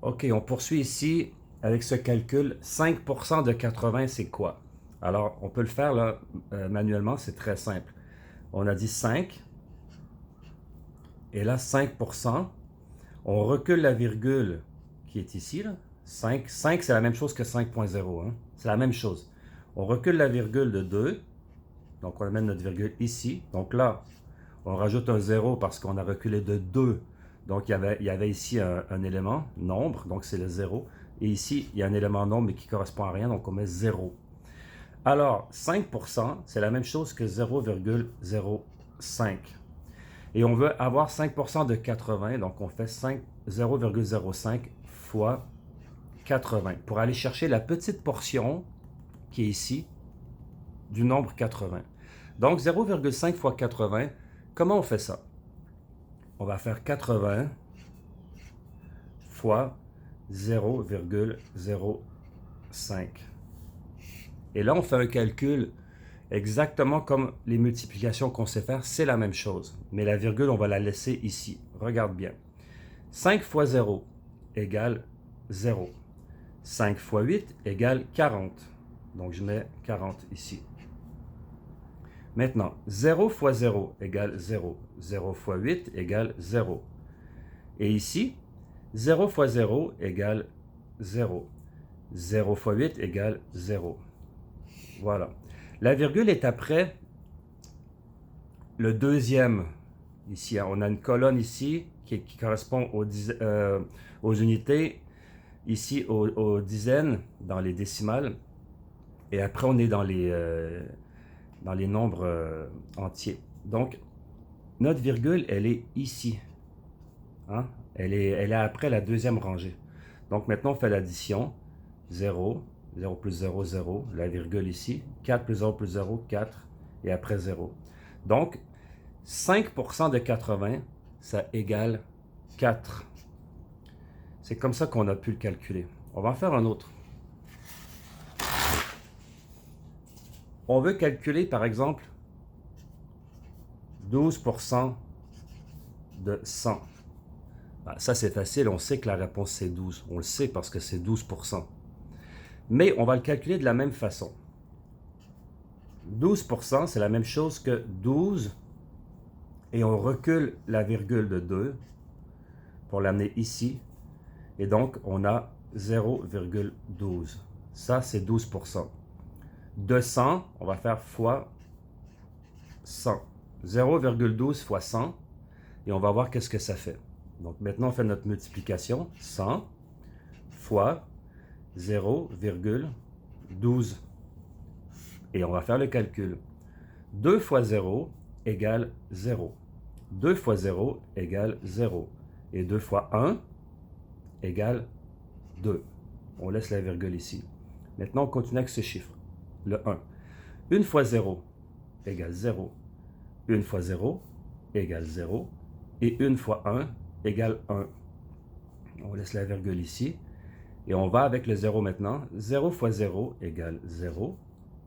OK, on poursuit ici avec ce calcul. 5% de 80, c'est quoi? Alors, on peut le faire là, manuellement, c'est très simple. On a dit 5, et là, 5%. On recule la virgule qui est ici, là. 5, c'est la même chose que 5.0, hein? C'est la même chose. On recule la virgule de 2, donc on amène notre virgule ici. Donc là, on rajoute un 0 parce qu'on a reculé de 2. Donc il y avait ici un élément, nombre, donc c'est le 0. Et ici, il y a un élément nombre mais qui ne correspond à rien, donc on met 0. Alors, 5%, c'est la même chose que 0,05. Et on veut avoir 5% de 80, donc on fait 0,05 fois 80 pour aller chercher la petite portion qui est ici du nombre 80. Donc 0,5 fois 80, comment on fait ça? On va faire 80 fois 0,05. Et là, on fait un calcul exactement comme les multiplications qu'on sait faire, c'est la même chose. Mais la virgule, on va la laisser ici. Regarde bien. 5 fois 0 égale 0. 5 fois 8 égale 40. Donc, je mets 40 ici. Maintenant, 0 fois 0 égale 0. 0 fois 8 égale 0. Et ici, 0 fois 0 égale 0. 0 fois 8 égale 0. Voilà. La virgule est après le deuxième. Ici, on a une colonne ici qui correspond aux unités. Ici, aux dizaines, dans les décimales. Et après, on est dans les nombres entiers. Donc, notre virgule, elle est ici. Hein? Elle est après la deuxième rangée. Donc, maintenant, on fait l'addition. 0, 0 plus 0, 0. La virgule ici. 4 plus 0 plus 0, 4. Et après 0. Donc, 5% de 80, ça égale 4. C'est comme ça qu'on a pu le calculer. On va en faire un autre. On veut calculer, par exemple, 12% de 100. Ça, c'est facile. On sait que la réponse, c'est 12. On le sait parce que c'est 12%. Mais on va le calculer de la même façon. 12%, c'est la même chose que 12. Et on recule la virgule de 2 pour l'amener ici. Et donc, on a 0,12. Ça, c'est 12%. 200, on va faire fois 100. 0,12 fois 100. Et on va voir qu'est-ce que ça fait. Donc, maintenant, on fait notre multiplication. 100 fois 0,12. Et on va faire le calcul. 2 fois 0 égale 0. 2 fois 0 égale 0. Et 2 fois 1 égale 2. On laisse la virgule ici. Maintenant, on continue avec ce chiffre, le 1. 1 fois 0 égale 0. 1 fois 0 égale 0. Et 1 fois 1 égale 1. On laisse la virgule ici. Et on va avec le 0 maintenant. 0 fois 0 égale 0.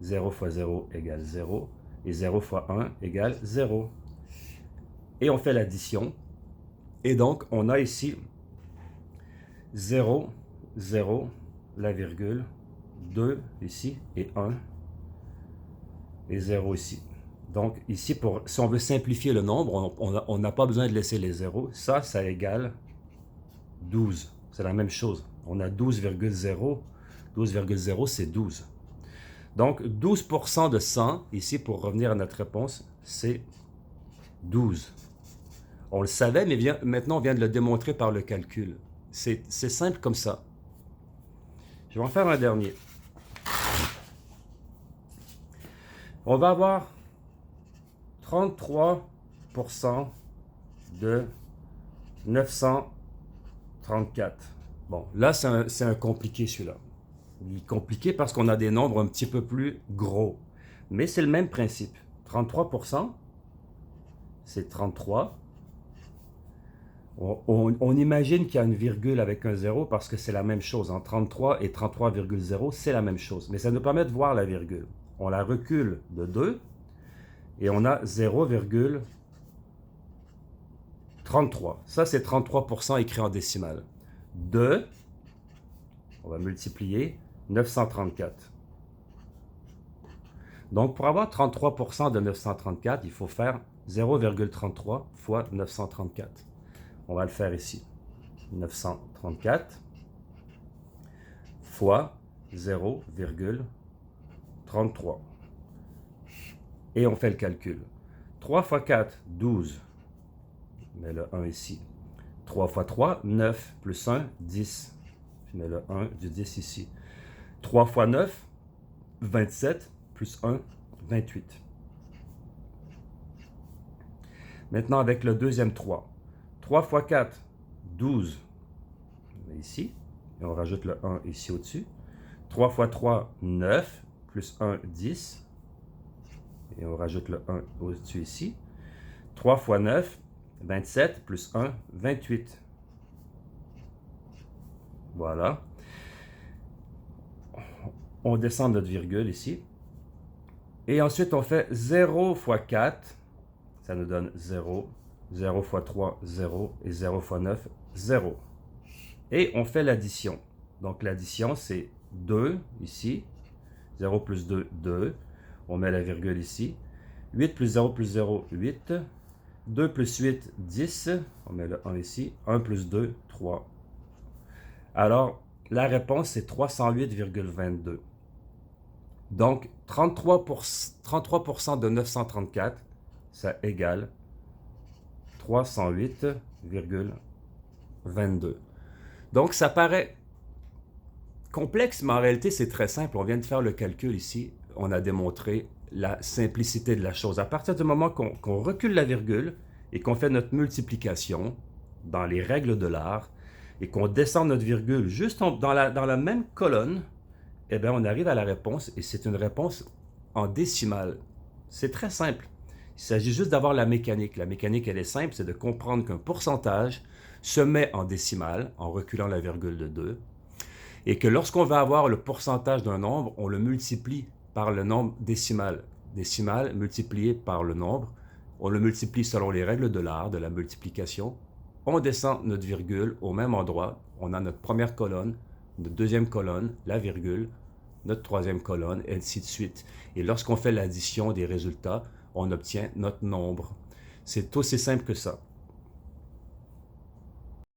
0 fois 0 égale 0. Et 0 fois 1 égale 0. Et on fait l'addition. Et donc, on a ici 0, 0, la virgule, 2 ici, et 1, et 0 ici. Donc, ici, si on veut simplifier le nombre, on n'a pas besoin de laisser les zéros. Ça égale 12. C'est la même chose. On a 12,0. 12,0, c'est 12. Donc, 12% de 100, ici, pour revenir à notre réponse, c'est 12. On le savait, mais maintenant, on vient de le démontrer par le calcul. C'est simple comme ça. Je vais en faire un dernier. On va avoir 33% de 934. Bon, là, c'est un compliqué, celui-là. Il est compliqué parce qu'on a des nombres un petit peu plus gros. Mais c'est le même principe. 33%, c'est 33. On imagine qu'il y a une virgule avec un 0 parce que c'est la même chose. En 33 et 33,0, c'est la même chose. Mais ça nous permet de voir la virgule. On la recule de 2 et on a 0,33. Ça, c'est 33% écrit en décimale. De On va multiplier 934. Donc, pour avoir 33% de 934, il faut faire 0,33 fois 934. On va le faire ici. 934 fois 0,33. Et on fait le calcul. 3 fois 4, 12. Je mets le 1 ici. 3 fois 3, 9. Plus 1, 10. Je mets le 1 du 10 ici. 3 fois 9, 27. Plus 1, 28. Maintenant, avec le deuxième 3. 3 fois 4, 12. On met ici. Et on rajoute le 1 ici au-dessus. 3 fois 3, 9. Plus 1, 10. Et on rajoute le 1 au-dessus ici. 3 fois 9, 27. Plus 1, 28. Voilà. On descend notre virgule ici. Et ensuite, on fait 0 fois 4. Ça nous donne 0. 0 fois 3, 0. Et 0 fois 9, 0. Et on fait l'addition. Donc, l'addition, c'est 2 ici. 0 plus 2, 2. On met la virgule ici. 8 plus 0 plus 0, 8. 2 plus 8, 10. On met le 1 ici. 1 plus 2, 3. Alors, la réponse, c'est 308,22. Donc, 33% de 934, ça égale 308,22. Donc, ça paraît complexe, mais en réalité, c'est très simple. On vient de faire le calcul ici. On a démontré la simplicité de la chose. À partir du moment qu'on recule la virgule et qu'on fait notre multiplication dans les règles de l'art et qu'on descend notre virgule juste dans la même colonne, eh bien, on arrive à la réponse et c'est une réponse en décimale. C'est très simple. Il s'agit juste d'avoir la mécanique. La mécanique, elle est simple, c'est de comprendre qu'un pourcentage se met en décimale en reculant la virgule de 2 et que lorsqu'on va avoir le pourcentage d'un nombre, on le multiplie par le nombre décimal. Décimal multiplié par le nombre. On le multiplie selon les règles de l'art, de la multiplication. On descend notre virgule au même endroit. On a notre première colonne, notre deuxième colonne, la virgule, notre troisième colonne, et ainsi de suite. Et lorsqu'on fait l'addition des résultats, on obtient notre nombre. C'est aussi simple que ça.